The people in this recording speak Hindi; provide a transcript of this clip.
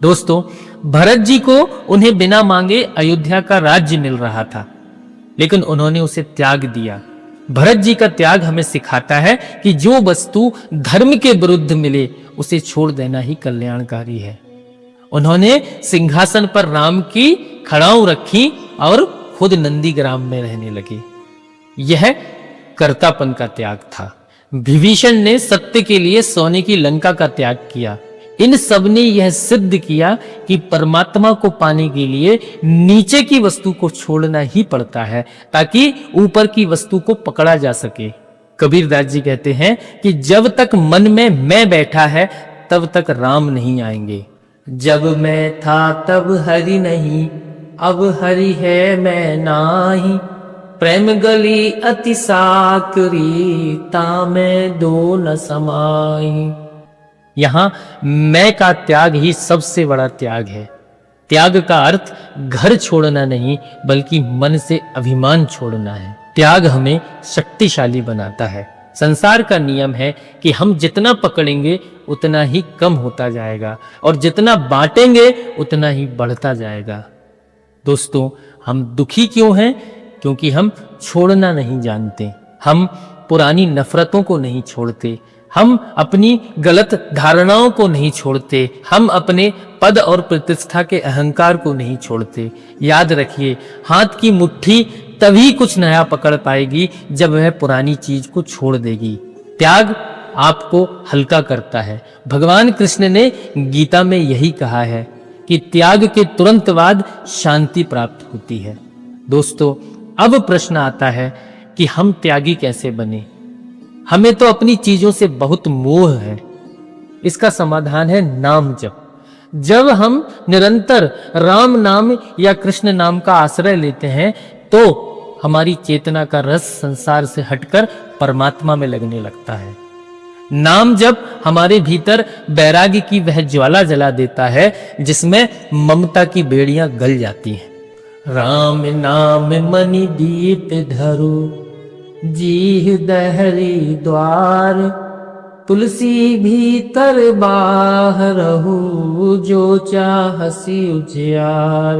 दोस्तों, भरत जी को उन्हें बिना मांगे अयोध्या का राज्य मिल रहा था, लेकिन उन्होंने उसे त्याग दिया। भरत जी का त्याग हमें सिखाता है कि जो वस्तु धर्म के विरुद्ध मिले उसे छोड़ देना ही कल्याणकारी है। उन्होंने सिंहासन पर राम की खड़ाऊ रखी और खुद नंदीग्राम में रहने लगे। यह कर्तापन का त्याग था। विभीषण ने सत्य के लिए सोने की लंका का त्याग किया। इन सब ने यह सिद्ध किया कि परमात्मा को पाने के लिए नीचे की वस्तु को छोड़ना ही पड़ता है, ताकि ऊपर की वस्तु को पकड़ा जा सके। कबीरदास जी कहते हैं कि जब तक मन में मैं बैठा है तब तक राम नहीं आएंगे। जब मैं था तब हरि नहीं, अब हरि है मैं नाही। प्रेम गली अति साकरी, तामें दो न समाई। यहां मैं का त्याग ही सबसे बड़ा त्याग है। त्याग का अर्थ घर छोड़ना नहीं, बल्कि मन से अभिमान छोड़ना है। त्याग हमें शक्तिशाली बनाता है। संसार का नियम है कि हम जितना पकड़ेंगे उतना ही कम होता जाएगा, और जितना बांटेंगे उतना ही बढ़ता जाएगा। दोस्तों, हम दुखी क्यों हैं? क्योंकि हम छोड़ना नहीं जानते। हम पुरानी नफरतों को नहीं छोड़ते, हम अपनी गलत धारणाओं को नहीं छोड़ते, हम अपने पद और प्रतिष्ठा के अहंकार को नहीं छोड़ते। याद रखिए, हाथ की मुट्ठी तभी कुछ नया पकड़ पाएगी जब वह पुरानी चीज को छोड़ देगी। त्याग आपको हल्का करता है। भगवान कृष्ण ने गीता में यही कहा है कि त्याग के तुरंत बाद शांति प्राप्त होती है। दोस्तों, अब प्रश्न आता है कि हम त्यागी कैसे बने? हमें तो अपनी चीजों से बहुत मोह है। इसका समाधान है नाम जप। जब हम निरंतर राम नाम या कृष्ण नाम का आश्रय लेते हैं तो हमारी चेतना का रस संसार से हटकर परमात्मा में लगने लगता है। नाम जप हमारे भीतर वैराग्य की वह ज्वाला जला देता है जिसमें ममता की बेड़ियां गल जाती हैं। राम नाम मणि दीप धरो, जीह दहरी द्वार। तुलसी भीतर बाहर रहू, जो चाहसी उजियार।